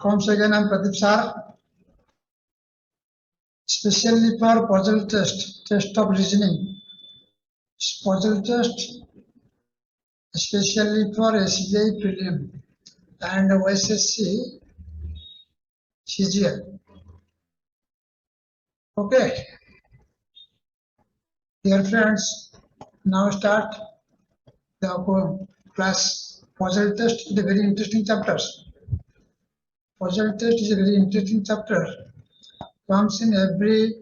Comes again, I'm Pradeep Sir. Specially for puzzle test of reasoning, puzzle test, especially for SBI prelim and OSSC CGL. Okay, dear friends, now start the class. Puzzle test is a very interesting chapter. Puzzle test is a very interesting chapter. Comes in every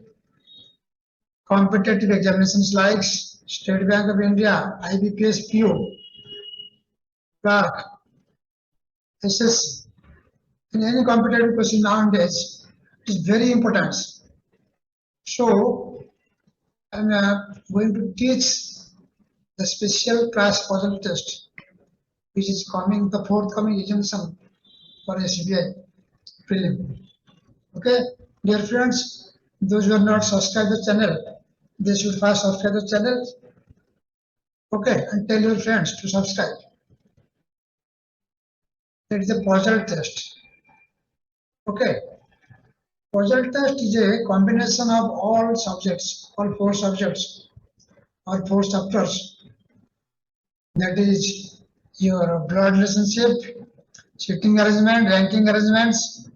competitive examinations like State Bank of India, IBPS, PO, Clerk, SSC. In any competitive question nowadays, it is very important. So, I'm going to teach the special class puzzle test, which is coming, the forthcoming examination for SBI prelim. Okay, dear friends, those who are not subscribed the channel, they should first subscribe the channel. Okay, and tell your friends to subscribe. That is a puzzle test. Okay, puzzle test is a combination of all subjects, all four subjects or four chapters. That is your blood relationship, seating arrangement, ranking arrangements,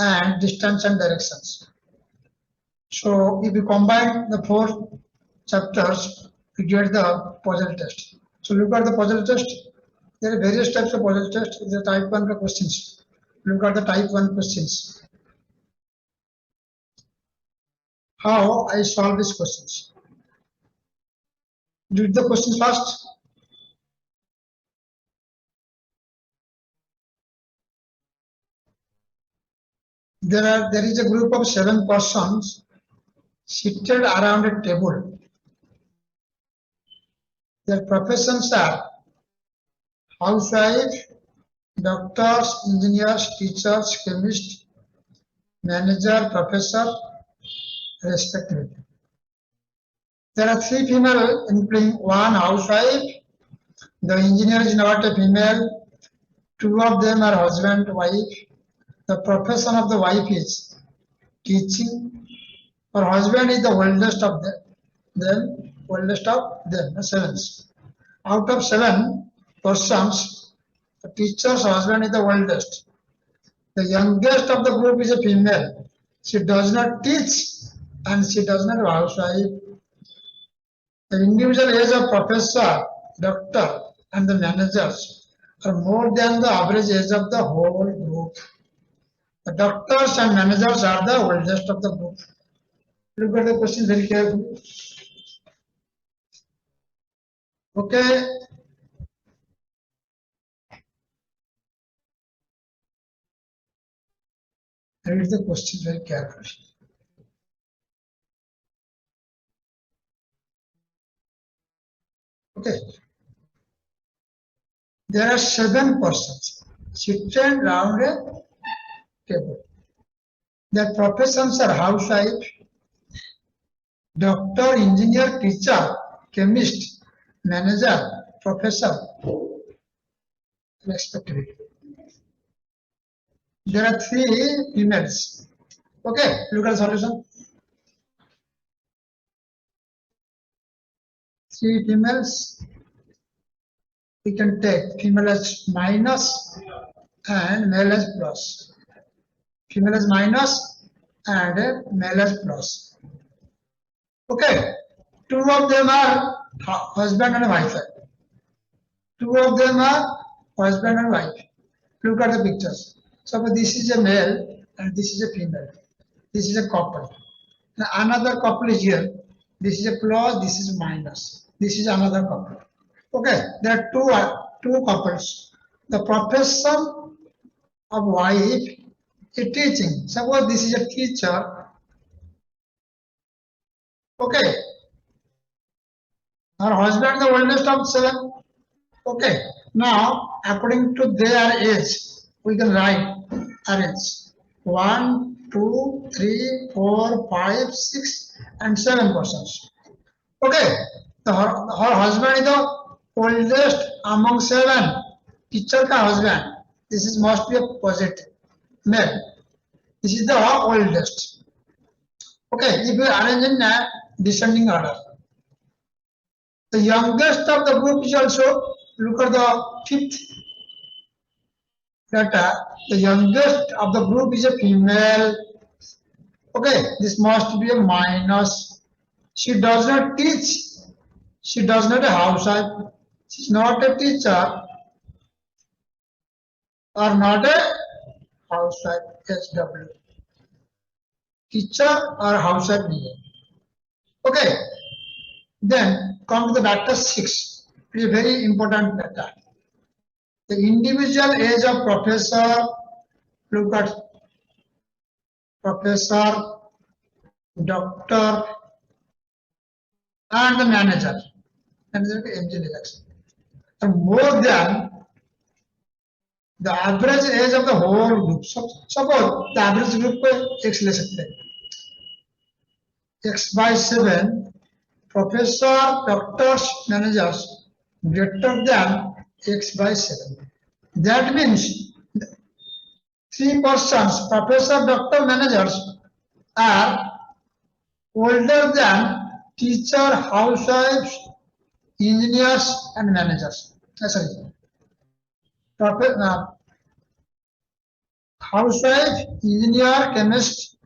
and distance and directions. So if you combine the four chapters, you get the puzzle test. So look at the puzzle test. There are various types of puzzle test. The type 1 questions. Look at the type 1 questions. How I solve these questions. Read the questions first. There is a group of 7 persons seated around a table. Their professions are housewife, doctors, engineers, teachers, chemists, manager, professor, respectively. There are 3 female, including 1 housewife. The engineer is not a female. 2 of them are husband, wife. The profession of the wife is teaching. Her husband is the oldest of them, 7. Out of 7 persons, the teacher's husband is the oldest. The youngest of the group is a female. She does not teach and she does not have housewife. The individual age of professor, doctor, and the managers are more than the average age of the whole group. The doctors and managers are the oldest of the group. Look at the question very carefully. Okay. Read the question very carefully. Okay. There are 7 persons seated around a table. Their professions are housewife, doctor, engineer, teacher, chemist, manager, professor, respectively. There are 3 females. Okay, look at the solution. 3 females. We can take female as minus and male as plus. Female as minus and male as plus. Okay, 2 of them are husband and wife. 2 of them are husband and wife. Look at the pictures. Suppose this is a male and this is a female. This is a couple. Now another couple is here. This is a plus, this is minus. This is another couple. Okay, there are two couples. The profession of wife is teaching. Suppose this is a teacher. Okay. Her husband the oldest of 7. Okay. Now, according to their age, we can write arrange 1, 2, 3, 4, 5, 6, and 7 persons. Okay. Her husband is the oldest among 7. Teacher ka husband. This is must be a positive. male. This is the oldest. Okay, if we arrange in a descending order, the youngest of the group is also, look at the fifth data, the youngest of the group is a female. Okay, this must be a minus. She does not teach. She does not a housewife. She is not a teacher or not a housewife. SW. Teacher or housewife. Okay. Then come to the data 6. It is very important data. The individual age of professor. Look at professor, doctor, and the manager. Manager engineer. And more than the average age of the whole group. Suppose the average group X ले सकते हैं. X by 7, professor, doctors, managers greater than X by 7. That means 3 persons, professor, doctor, managers are older than teacher, housewives, engineers and managers. Sorry. Housewife, engineer, chemist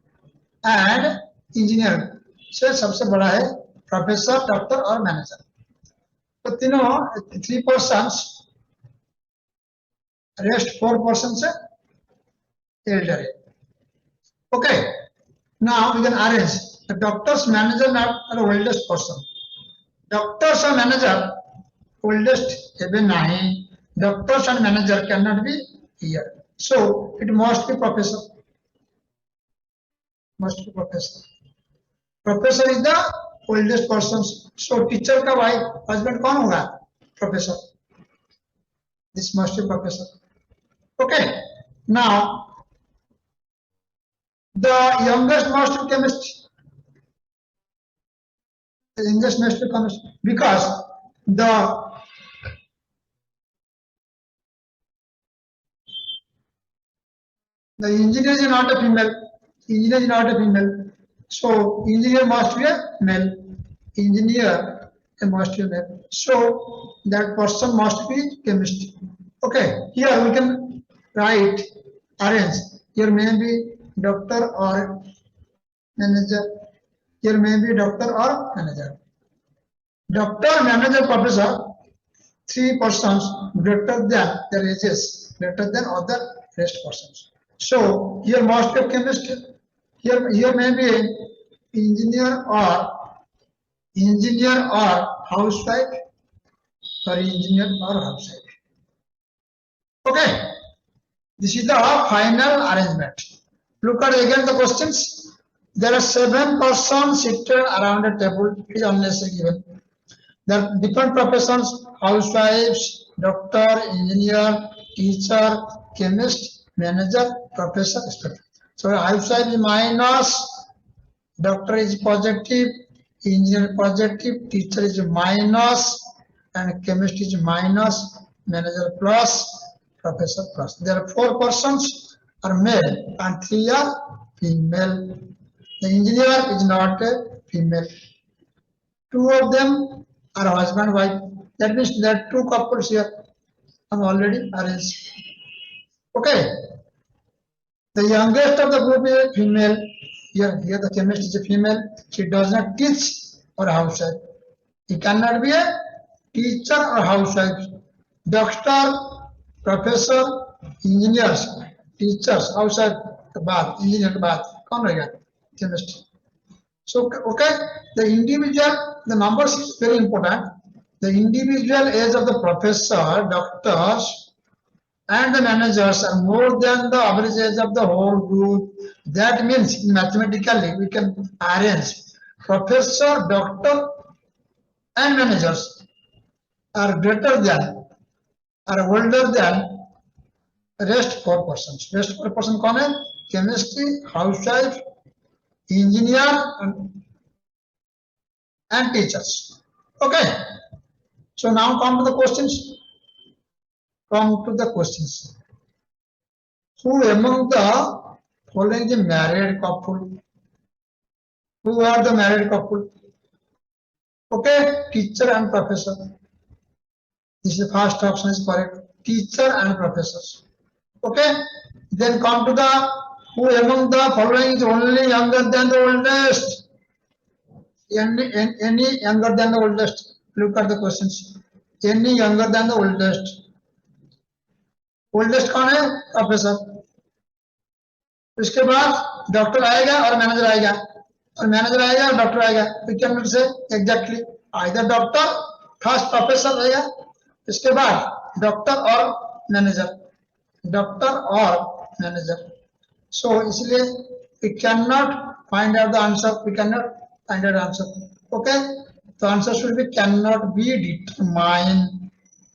and engineer से सबसे बड़ा है professor, doctor और manager. तो तीनों 3 persons, rest 4 persons है elder है. Okay, now we can arrange the doctor's manager not the oldest person. Doctors and manager oldest even 9. Doctors and manager cannot be here. So it must be professor. Must be professor. Professor is the oldest person. So teacher का wife husband कौन होगा? Professor. This must be professor. Okay. Now the youngest must be chemist. The youngest must be chemist because the engineer is not a female. Engineer is not a female. So engineer must be a male. Engineer must be a male. So that person must be chemist. Okay. Here we can write, arrange. Here may be doctor or manager. Here may be doctor or manager. Doctor, manager, professor, 3 persons greater than their ages, greater than other rest persons. So here must be a chemist. Here may be engineer or housewife, or engineer or housewife. Okay, this is the final arrangement. Look at again the questions. There are 7 persons seated around a table. It is unnecessary given. There are different professions: housewives, doctor, engineer, teacher, chemist, manager, professor, etc. So housewife is minus, doctor is positive, engineer positive, teacher is minus, and chemist is minus, manager plus, professor plus. There are 4 persons are male and 3 are female. The engineer is not a female. 2 of them are husband wife. That means there are 2 couples here. I'm already arranged. Okay. The youngest of the group is a female. Here the chemist is a female. She does not teach or housewife. He cannot be a teacher or housewife. Doctor, professor, engineers, teachers, housewife, bath, engineer, bath. Come रहेगा chemist. So okay, the individual, the numbers is very important. The individual age of the professor, doctors, and the managers are more than the average age of the whole group. That means mathematically we can arrange professor, doctor, and managers are greater than, are older than rest 4 persons. Rest 4 person कौन है? Chemistry, housewife, engineer, and teachers. Okay. So now come to the questions. Who among the following the married couple? Who are the married couple? Okay, teacher and professor. This is the first option is correct. Teacher and professors. Okay, then come to the who among the following is only younger than the oldest? Any younger than the oldest? Look at the questions. Any younger than the oldest? Oldest कौन है? Professor. उसके बाद doctor आएगा और manager आएगा, और manager आएगा और डॉक्टर आएगा. We can not say exactly either doctor first professor रहेगा, इसके बाद डॉक्टर और मैनेजर, डॉक्टर और मैनेजर. सो इसलिए we can not find out the answer, we can not find out answer. Okay, तो answer should be can not be determine.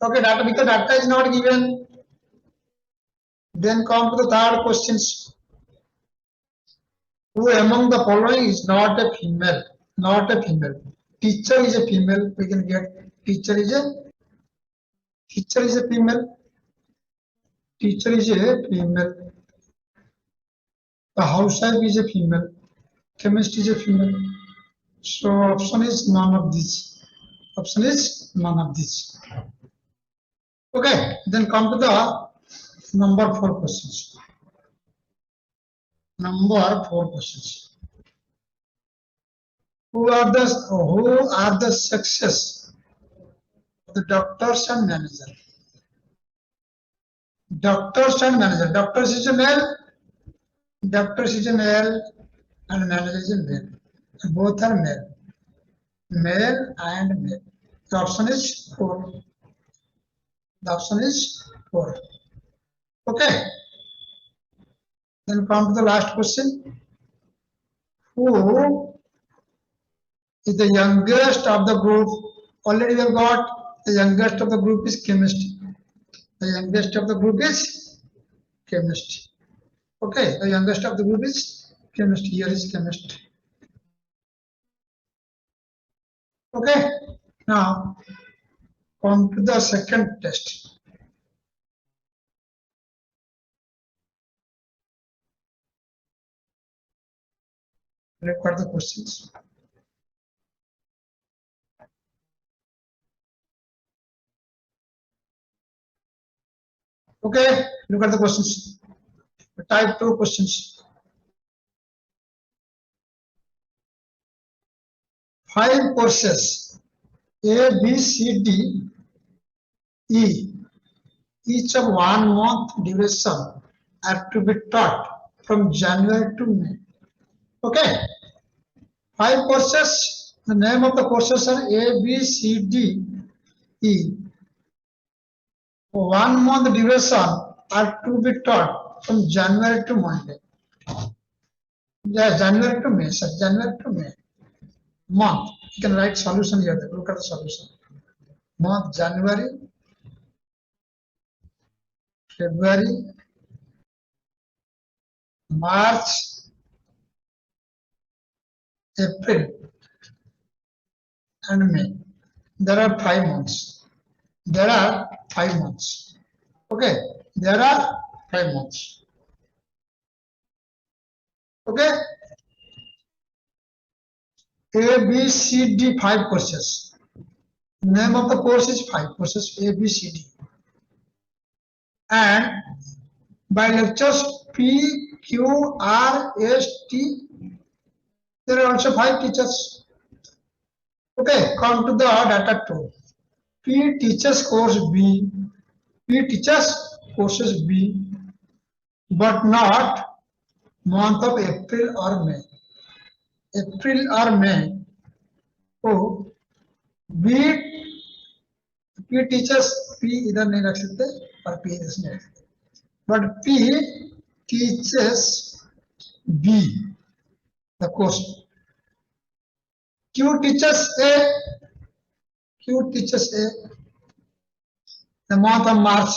Okay, data because data is not given. Then come to the third questions. Who among the following is not a female? Not a female. Teacher is a female. We can get teacher is a female. Teacher is a female. The housewife is a female. Chemist is a female. So option is none of these. Option is none of these. Okay. Then come to the number 4 questions. Number 4 questions. Who are the sexes of the doctors and manager? Doctors and manager. Doctors is a male. Doctors is a male and manager is a male. Both are male. Male and male. The option is 4. The option is 4. Okay. Then come to the last question. Who is the youngest of the group? Already we have got the youngest of the group is chemistry. The youngest of the group is chemistry. Okay, the youngest of the group is chemistry. Here is chemistry. Okay. Now come to the second test. Look at the questions. Okay, look at the questions. Type 2 questions. 5 courses A, B, C, D, E, each of 1 month duration are to be taught from January to May. Okay, 5 courses. The name of the courses are A, B, C, D, E. 1 month duration are to be taught from January to Monday. Yeah, January to May. Sir, January to May. Month. You can write solution here. Look at the solution. Month January, February, March, April and May. There are 5 months. There are 5 months. Okay, there are 5 months. Okay, A, B, C, D, 5 courses. Name of the course is 5 courses A, B, C, D. And by lectures P, Q, R, S, T, there are also 5 teachers. Okay, come to the data 2. P teaches course B. P teaches courses B, but not month of April or May. April or May. Oh, B teaches P इधर नहीं रख सकते और P इधर नहीं रख सकते. But P teaches B the course. Q teaches A. Q teaches A the month of March.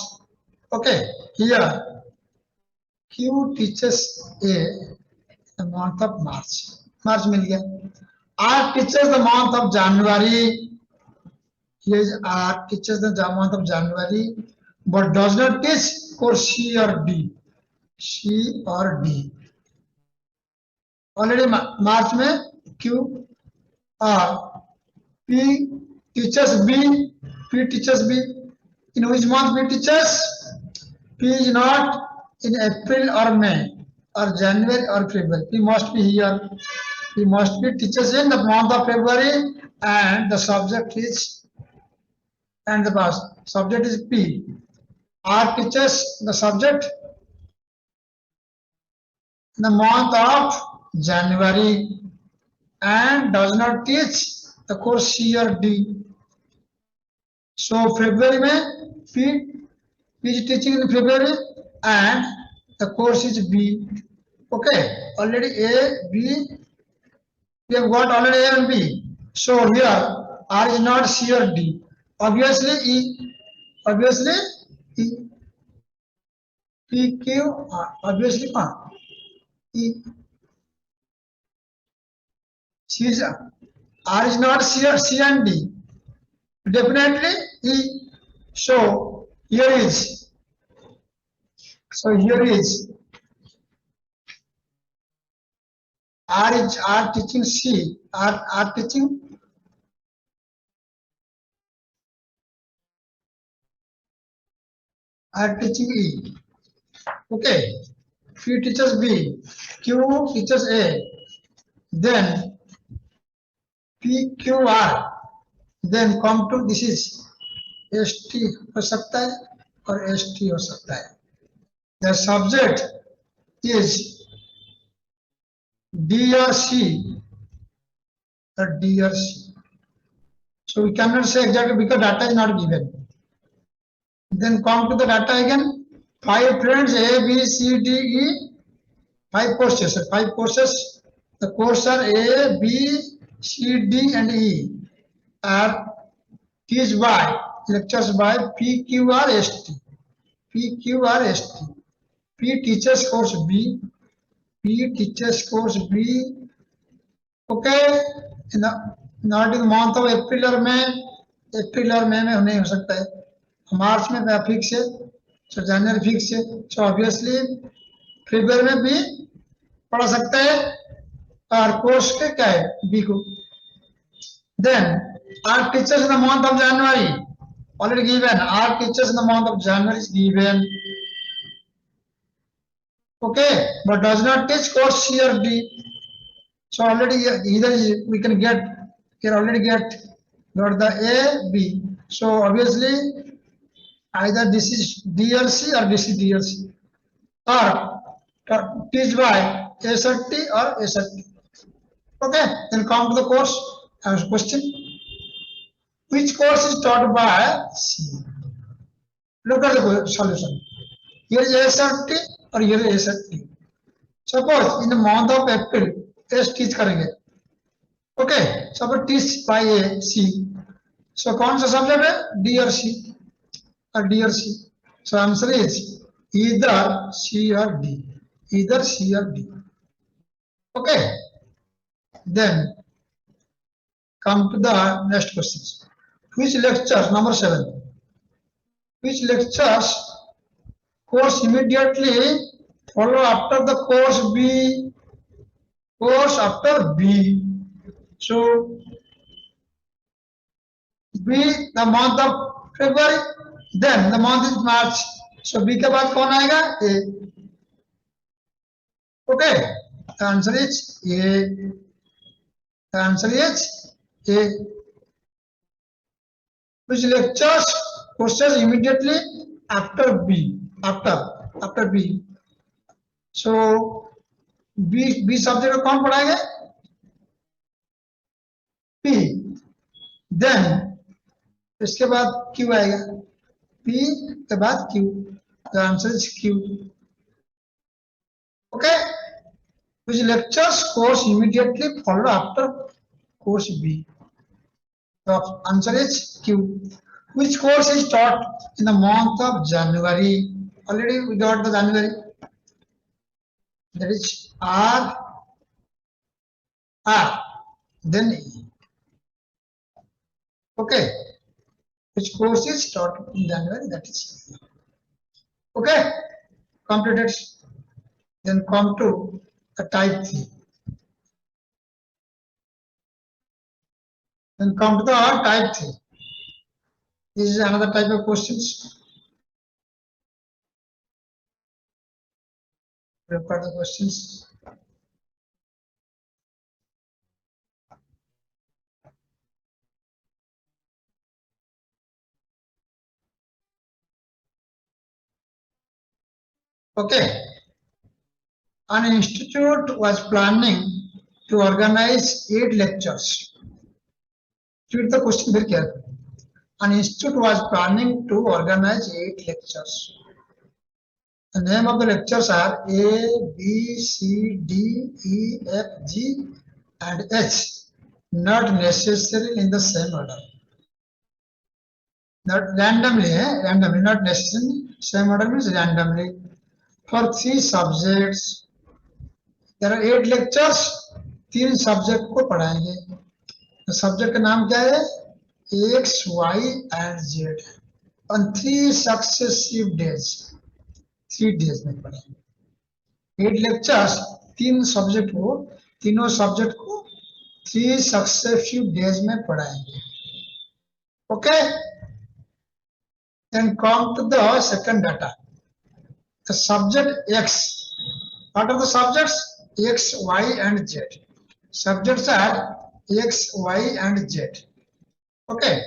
Okay, here Q teaches A the month of March. March मिल गया. R teaches the month of January. Here is R teaches the month of January, but does not teach course C or D. C or D. Already March में Q or P teaches B. P teaches B. In which month P teaches? P is not in April or May or January or February. P must be here. P must be teaches in the month of February, and the subject is, and the past subject is P. R teaches the subject in the month of January and does not teach the course C or D. So February में P is teaching in February and the course is B. Okay, already A, B, we have got already A and B. So here R is not C or D. Obviously E. Obviously E. P, Q, R. Obviously E. C is, R is not C or C and D. Definitely E. So here is. So here is R teaching C. R teaching E. Okay. P teaches B. Q teaches A. Then P Q R. Then come to this is ST हो सकता है और ST हो सकता है. The subject is D or C or D or C. So we cannot say exactly because data is not given. Then come to the data again. 5 friends A, B, C, D, E. 5 courses. 5 courses. The courses are A, B, C, D, and E. Are teach by lectures by P, Q, R, S, T. P, Q, R, S, T. P teaches course B. P teaches course B. Okay. Not in the month of April or May. April or May में नहीं हो सकता है. मार्च में fix है. So January fix है. So obviously February में भी पढ़ा सकता है और कोर्स के क्या है B को. Then R teaches in the month of January. Already given. R teaches in the month of January is given. Okay, but does not teach course C or D. So already either we can get here already got the A, B. So obviously either this is D or C or this is D or C. Or teach by SRT or SRT. Okay, then come to the course. I have a question. Which course is taught by C? Look at the solution. Here is SRT or here is SRT. Suppose in the month of April, S teach करेंगे. Okay, suppose teach by A, C. So कौन सा subject है? D or C or D or C. So answer is either C or D. Either C or D. Okay. Then come to the next questions. Which lectures, number 7. Which lectures course immediately follow after the course B? Course after B. So B the month of February, then the month is March. So B के बाद कौन आएगा? A. Okay. The answer is A. The answer is A. Which lectures courses immediately after B? After B. So B subject को कौन पढ़ाएगा? P. Then इसके बाद Q आएगा. P के बाद Q. The answer is Q. Okay. Which lectures course immediately follow after course B? The answer is Q. Which course is taught in the month of January? Already we got the January. That is R. Then E. Okay. Which course is taught in January? That is E. Okay. Completed. Then come to the type 3. Then come to the type 3. This is another type of questions. Look at the questions. Okay. An institute was planning to organize 8 lectures. Read the question very carefully. An institute was planning to organize 8 lectures. The name of the lectures are A, B, C, D, E, F, G, and H. Not necessarily in the same order. Not randomly, randomly, not necessarily. Same order means randomly. For 3 subjects, there are 8 lectures. 3 subject को पढ़ाएंगे. तो subject का नाम क्या है? X, Y and Z on 3 successive days. 3 days में पढ़ेंगे. 8 lectures, 3 subject को, तीनों सब्जेक्ट को 3 successive days में पढ़ाएंगे. Okay? Then come to the second data. The subject X. What are the subjects? X, Y and Z. Subjects are X, Y and Z. Okay.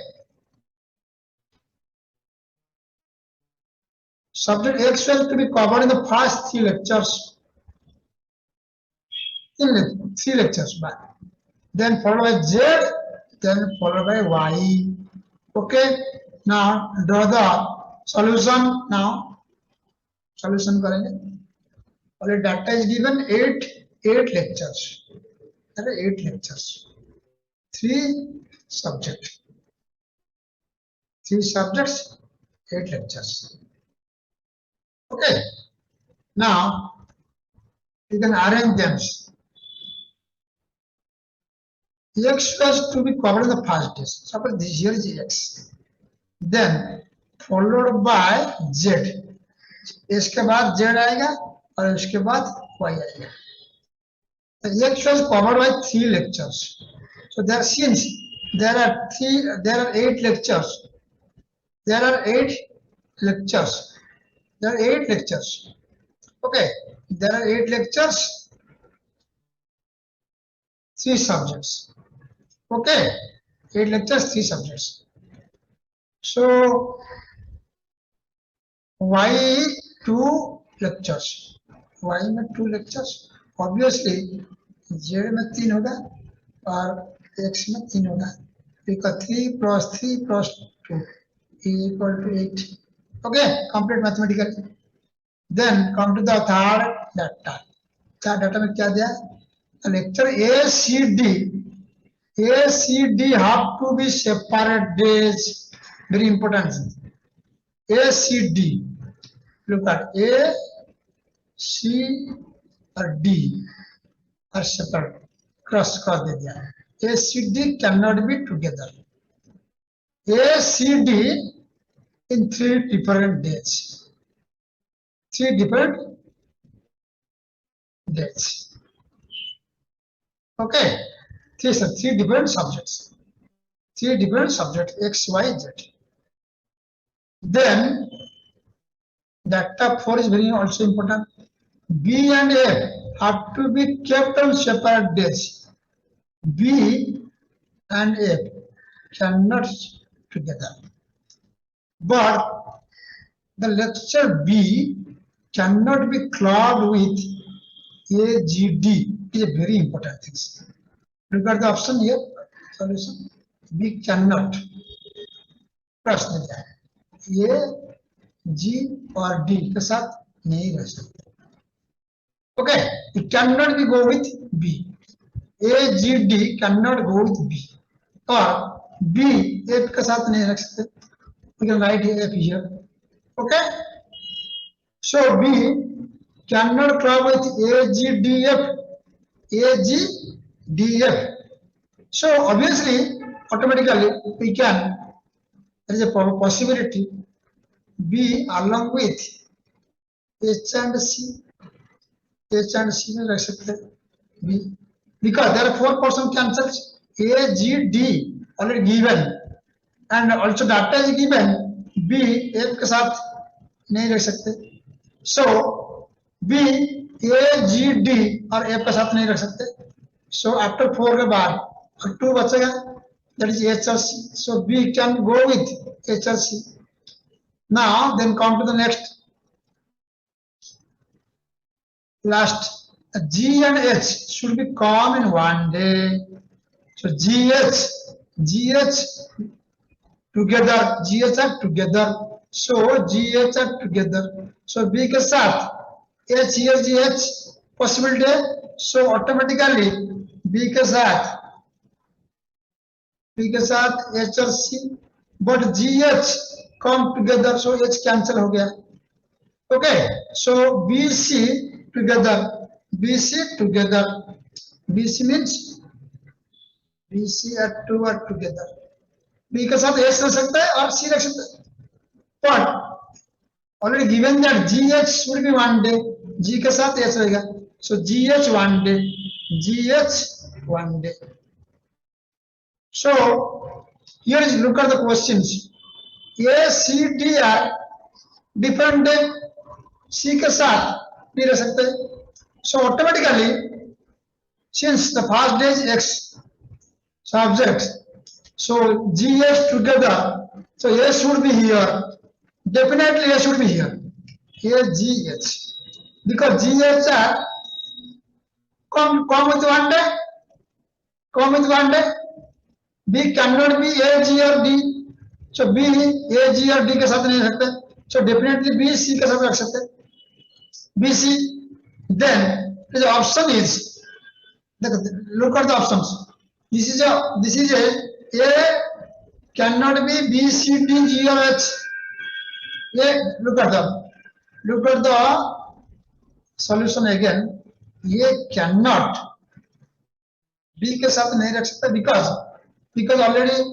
Subject X will to be covered in the first 3 lectures. In 3 lectures back. Then followed by Z, then followed by Y. Okay. Now draw the solution now. Solution करेंगे. Only data is given 8 lectures. There are 8 lectures. 3 subjects. 3 subjects, 8 lectures. Okay. Now you can arrange them. X was to be covered in the first day. Suppose this here is X. Then followed by Z. इसके बाद Z आएगा और उसके बाद Y आएगा. X was covered by 3 lectures. So there, since there are 8 lectures. There are 8 lectures. There are 8 lectures. Okay. There are 8 lectures. 3 subjects. Okay. 8 lectures, 3 subjects. So Y 2 lectures. Y में 2 lectures. Obviously Z में 3 होगा और X में 3 होगा. Because 3 plus 3 plus 2 is equal to 8. Okay, complete mathematically. Then come to the third data. Third data में क्या दिया? Lecture A, C, D. A, C, D have to be separate days. Very important. A, C, D. Look at A, C or D are separate. Cross दे दिया. A, C, D cannot be together. A, C, D in 3 different days. 3 different days. Okay. 3 different subjects. 3 different subjects X, Y, Z. Then data 4 is very also important. B and F have to be kept on separate days. B and F cannot together. But the lecture B cannot be clubbed with AGD. It is a very important thing. Look at the option here. Solution. B cannot. प्रश्न क्या है? A, G और D के साथ नहीं रह सकते. Okay, it cannot be go with B. A, G, D cannot go with B. और B F के साथ नहीं रख सकते. We can write F here. Okay. So B cannot club with A, G, D, F. A, G, D, F. So obviously, automatically we can. There is a possibility B along with H and C. H and C में रख सकते हैं B, because there are 4 person cancels. A, G, D already given and also data is given. B F के साथ नहीं रख सकते, so B A, G, D और F के साथ नहीं रख सकते, so after 4 के बाद 2 बचेगा, that is H or C, so B can go with H or C. Now then come to the next, last, G and H should be come in one day. So GH together, GH are together. So GH are together. So B के साथ H here GH possibility है. So automatically B के साथ H और C, but GH come together, so H cancel हो गया. Okay, so BC together, BC means BC and 2 are together. B के साथ H रख सकता है और C रख सकता है, but already given that GH should be one day, G के साथ H रहेगा, so GH one day, So here is, look at the questions. A, C, D are different day, C के साथ भी रह सकते हैं, so automatically since the first day is X subject, so GH together, so A should be here, definitely A should be here, GH, because GH are come with one day, B cannot be A, G or D, so B A, G or D के साथ नहीं रख सकते, so definitely B C के साथ रख सकते हैं, BC. Then the option is, look at the options. This is a cannot be B, C, D, G or H. Look at the solution again. ये cannot B के साथ नहीं रख सकता, because already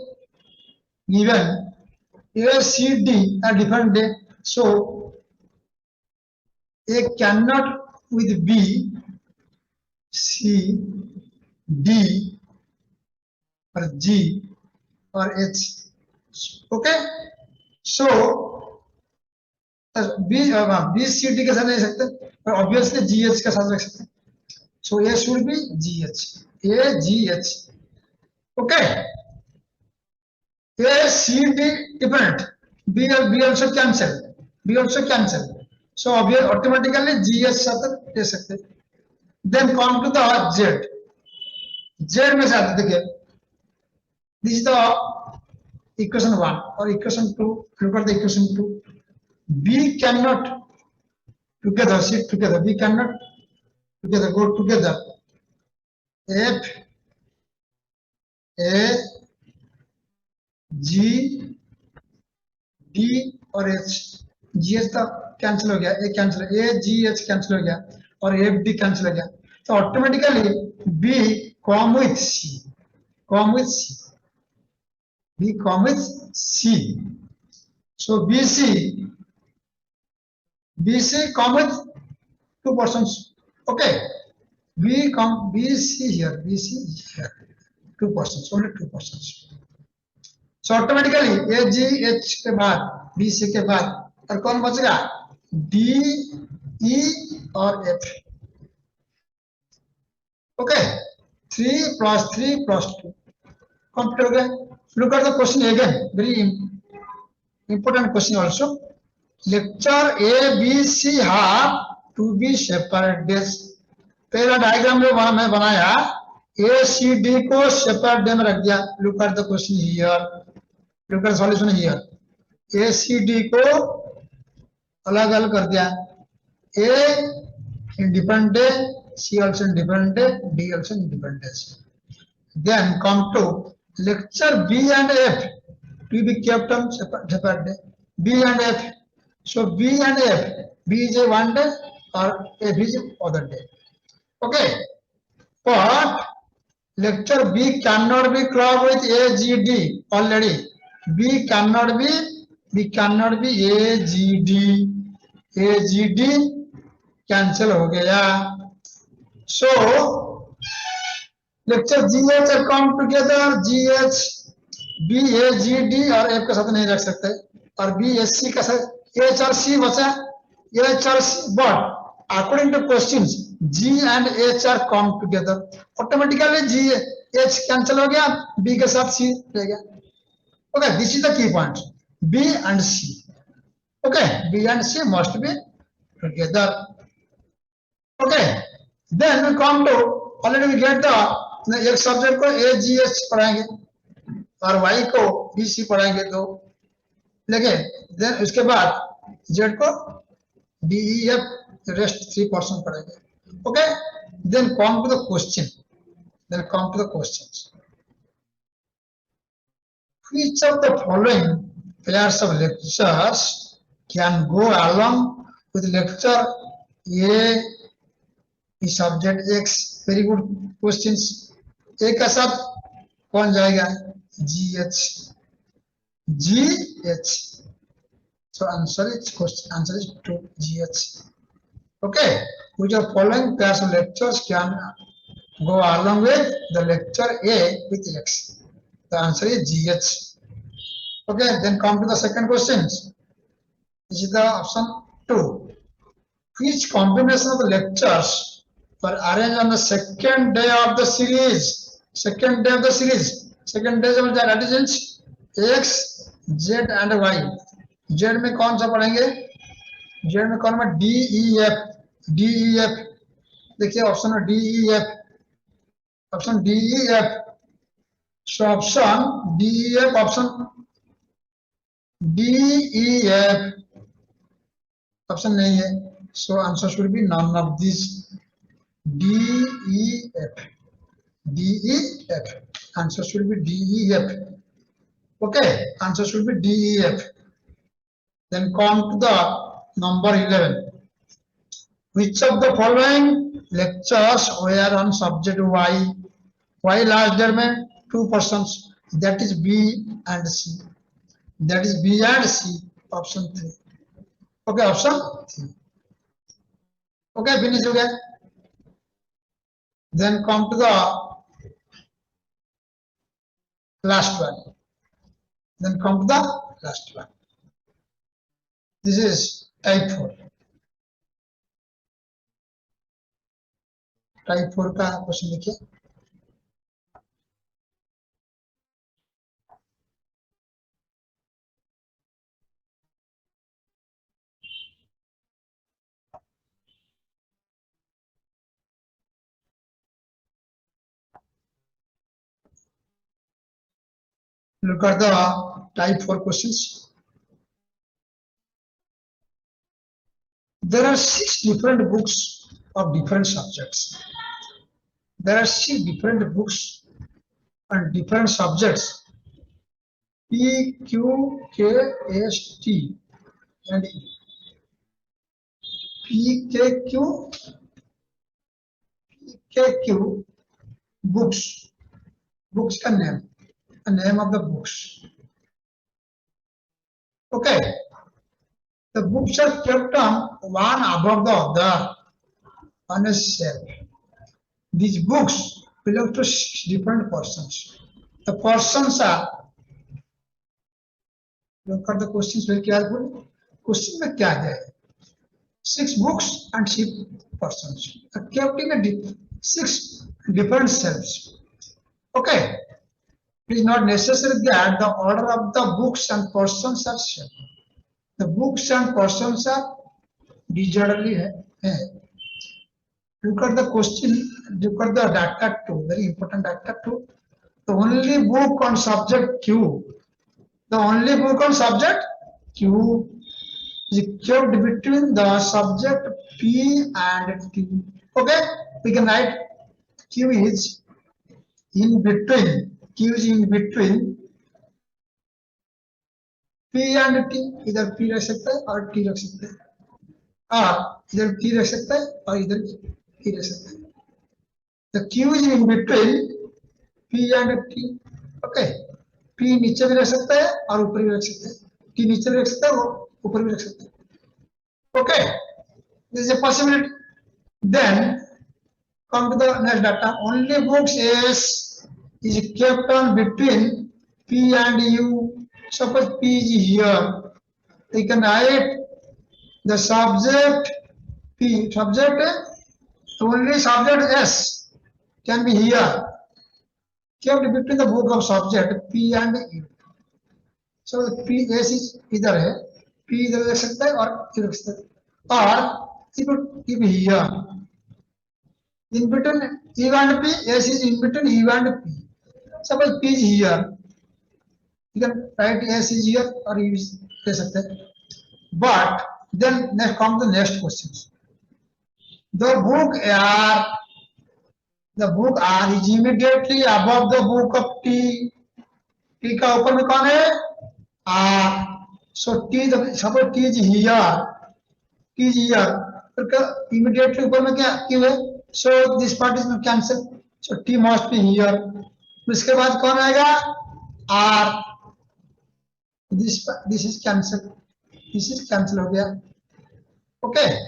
given A, C, D are different day, so A cannot with B, C, D or G or H. Okay, so B, C, D के साथ नहीं सकते, but obviously GH के साथ रख सकते. So A should be GH, A, GH. Okay, A, C, D different, B also cancel, so obviously automatically GH साथ ले सकते. Then come to the Z में से आते देखिए, this is the equation 1 or equation 2. Look at the equation 2. B cannot together, sit together, B cannot together, go together. F, A, G, D और H. GH तो cancel हो गया, A cancel, A, G, H cancel हो गया और F, D cancel हो गया, तो automatically B come with C, B come with C. So BC come with 2 persons. Okay, BC here, 2 persons, only 2 persons. So automatically A, G, H के बाद BC के बाद और कौन बचेगा, D, E और F. Okay, 3 plus 3 plus 2 complete हो गया. Look at the question again, very important question also. Lecture A, B, C have to be separate days. पहला डायग्राम जो मैं बनाया A, C, D को सेपरेट डे में रख दिया. Look at the question here, look at the solution here. A, C, D को अलग अलग कर दिया. A in different day, C also in different day, D also in different days. Then come to lecture B and F to be kept on separate day. B and F. So B and F, B is a one day or F is other day. Okay, but lecture B cannot be clubbed with A, G, D already. B cannot be A, G, D. A, G, D cancel हो गया. So lecture GH और come together, GH BAGD और F के साथ नहीं रख सकते, और BSC का साथ H और C बचा, H और C, but according to questions G and H are come together, automatically G H cancel हो गया, B के साथ C रह गया. Okay, this is the key point, B and C. Okay, B and C must be together. Okay, then we come to, already we get the एक subject को AGH पढ़ाएंगे और Y को BC पढ़ाएंगे दो, लेकिन देन उसके बाद Z को DEF, रेस्ट 3% पढ़ाएंगे. Okay, then come to the question, which of the following pairs of lectures can go along with lecture A is subject X? Very good questions. A का साथ कौन जाएगा? GH. So answer is 2, GH. Okay, which of following pairs of lectures can go along with the lecture A with X? The answer is GH. Okay, then come to the second questions. This is the option 2. Which combination of the lectures were arranged on the second day of the series? Second day of that is X, Z and Y. Z में कौन सा पढ़ेंगे? Z में कौन में DEF. देखिए option में DEF. So option DEF option नहीं है. So answer should be none of these. DEF. Answer should be DEF. Okay, answer should be DEF. Then come to the number 11. Which of the following lectures were on subject Y? Y last there में 2 persons, that is B and C. Option 3. Okay, option 3. Okay, finish हो गया. Then come to the last one. This is type 4. Type 4 का question देखिए. Look at the type 4 questions. There are 6 different books of different subjects. P, Q, K, S, T and E. PKQ books का name. The name of the books. Okay, the books are kept on one above the other on a shelf. These books belong to 6 different persons. The persons are, look at the questions very carefully. Question में क्या है? 6 books and 6 persons are kept in 6 different shelves. Okay. It is not necessary that the order of the books and persons are same. The books and persons are disorderly. Look at the question, look at the data 2, very important data 2. The only book on subject Q is kept between the subject P and T. Okay, we can write Q is in between P and T. इधर P रख सकता है और T रख सकता है, और इधर T रख सकता है और इधर T रख सकता है. The Q is in between P and T. Okay, P नीचे भी रख सकता है और ऊपर भी रख सकता है. T नीचे भी रख सकता है और ऊपर भी रख सकता है. Okay, this is a possibility. Then come to the next data. Only books S is kept on between P and U. Suppose P is here. You can write the subject P. Subject, only subject S can be here. Kept between the book of subject P and U. So P S is इधर है, P इधर रख सकता है और इधर रख सकता है, और if here in between U and P, S is in between U and P. Suppose P is here, you can write S is here or U is ले सकते हैं. But then next come the next questions. The book R is immediately above the book of T. T का ऊपर में कौन है? R. So T, suppose T is here. T is here. तो immediately ऊपर में क्या क्यों है? So this part is not cancelled. So T must be here. उसके बाद कौन आएगा? R. This is cancelled. This is cancel हो गया. Okay.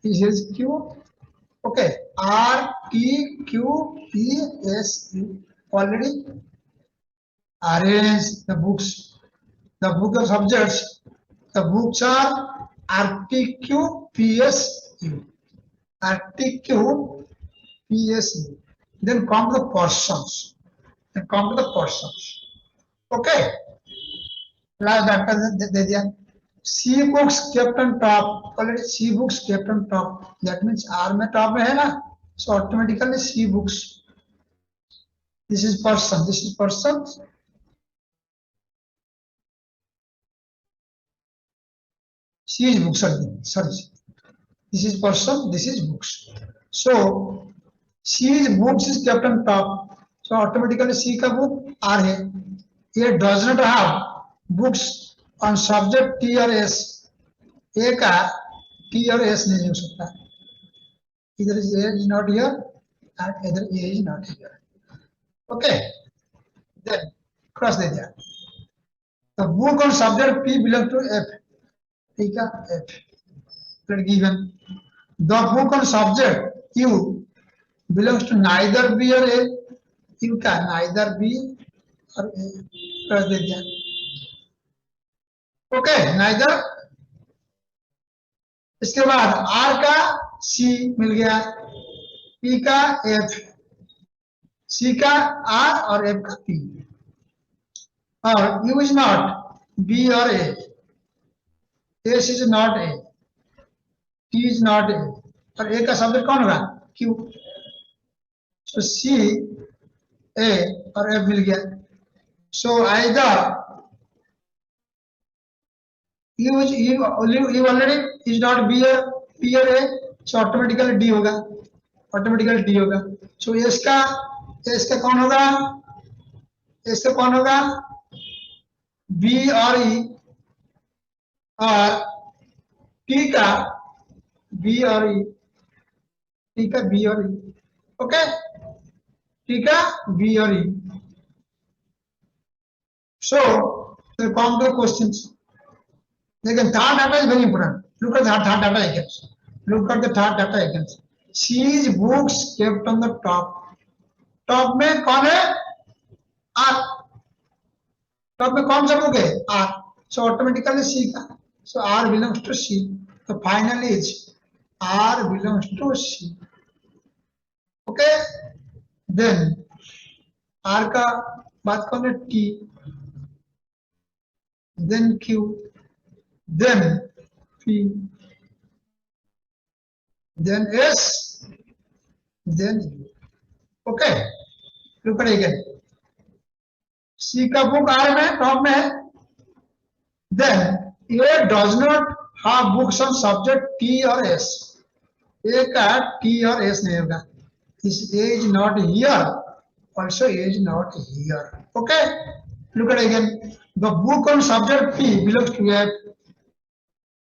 This is Q. Okay. R, T, Q, P, S, U. Already arrange the books. The book of subjects. The books are RTQ, PSU. RTQ, PSU. Then come the persons. Okay. Last data दे दिया. C books kept on top. Already C books kept on top. That means R में top में है ना. So automatically C books. This is person. C is books. Sorry. This is person. This is books. So C is books is kept on top. So automatically C का book R है. It does not have books on subject T or S. A का T or S नहीं हो सकता. Either A is not here and either A is not here. Okay. Then cross दे दिया. The book on subject P belongs to F. P का F. Given. The book on subject U belongs to neither B or A. U का neither B or A. cross दे दिया. Okay neither. इसके बाद R का C मिल गया, P का F, C का R और F का P. और U is not B or A, S is not A, T is not A, और A का सब्जेक्ट कौन होगा? Q. So C, A और F मिल गया. So either U already is not B or A, so automatically D होगा. So S का कौन होगा? B और E, और T का B और E. ओके, T का B और E. So come to questions. Again, third data is very important. Look at the third data icons. C is books kept on the top. Top में कौन है? R. Top में कौन सा book है? R. So automatically C का. So R belongs to C. So finally is R belongs to C. Okay. Then R का बात कौन है? T. Then Q. Then P, then S, then U. Okay, look at it again. C का book R में top में है. Then A does not have books on subject T or S. A का T और S नहीं होगा. This A is not here. Also A is not here. Okay, look at it again. The book on subject P belongs to F.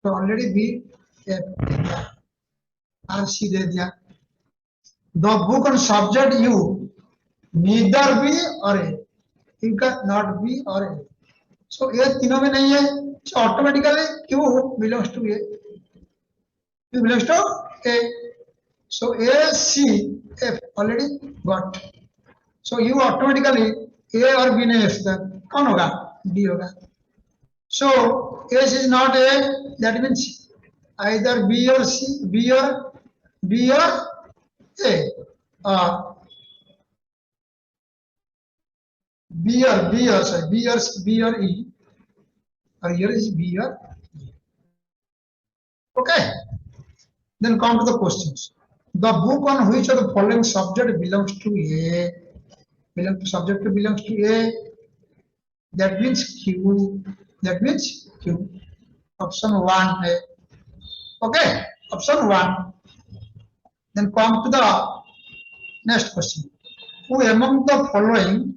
तो already B F R C दे दिया. The book on subject U neither B or A. इनका not B or A. So A तीनों में नहीं है. So automatically Q belongs to A. Q belongs to A. So A, C F already got. So you automatically A और B नहीं ले सकता, कौन होगा? D होगा. So S is not A, that means either B or C, B or A, or B or E, or here is B or E. Okay. Then come to the questions. The book on which of the following subject belongs to A? Belongs to A. That means Q. That means Q. Option 1 A. Okay. Option 1. Then come to the next question. Who among the following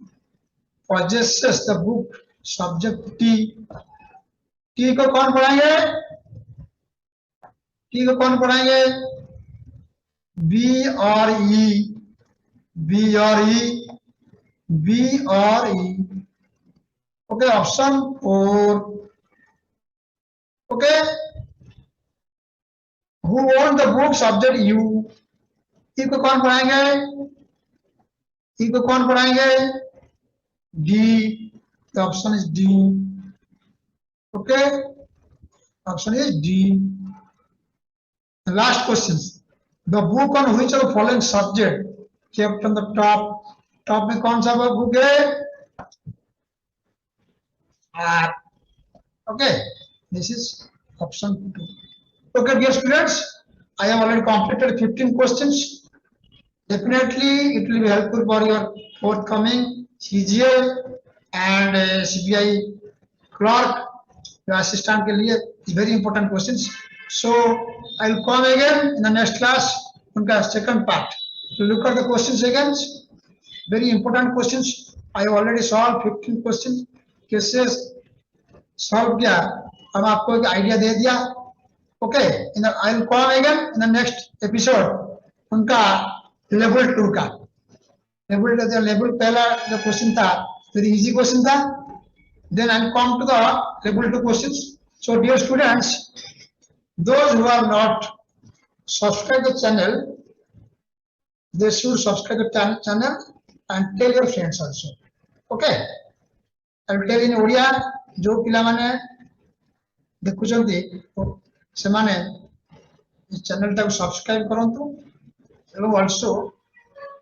possesses the book subject T? T को कौन पढ़ाएंगे? T को कौन पढ़ाएंगे? B or E? B or E? B or E? Okay, option 4. Okay. Who own the book subject U? E को कौन पढ़ाएंगे? E को कौन पढ़ाएंगे? D. The option is D. Okay. Option is D. The last questions. The book on which of the following subject kept on the top? Top में कौन सा book है? Okay. This is option 2. Okay, dear students, I have already completed 15 questions. Definitely, it will be helpful for your forthcoming CGL and CBI clerk, your assistant के लिए very important questions. So I will come again in the next class. उनका second part. To look at the questions again. Very important questions. I have already solved 15 questions. Cases solve किया. अब आपको एक idea दे दिया. Okay. I will come again in the next episode. उनका level 2 का. Level पहला जो question था, very easy question था. Then I will come to the level 2 questions. So dear students, those who are not subscribed the channel, they should subscribe the channel and tell your friends also. Okay. I will tell in Odia, जो पिलामाने देखुचंती, सेमाने इस channel टाको subscribe करंतु, एवं also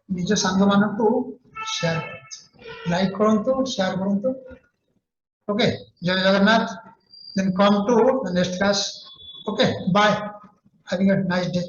निज सांगमानकु share like करंतु, share करंतु. Okay, Jai Jagannath. Then come to the next class. Okay, bye. Having a nice day.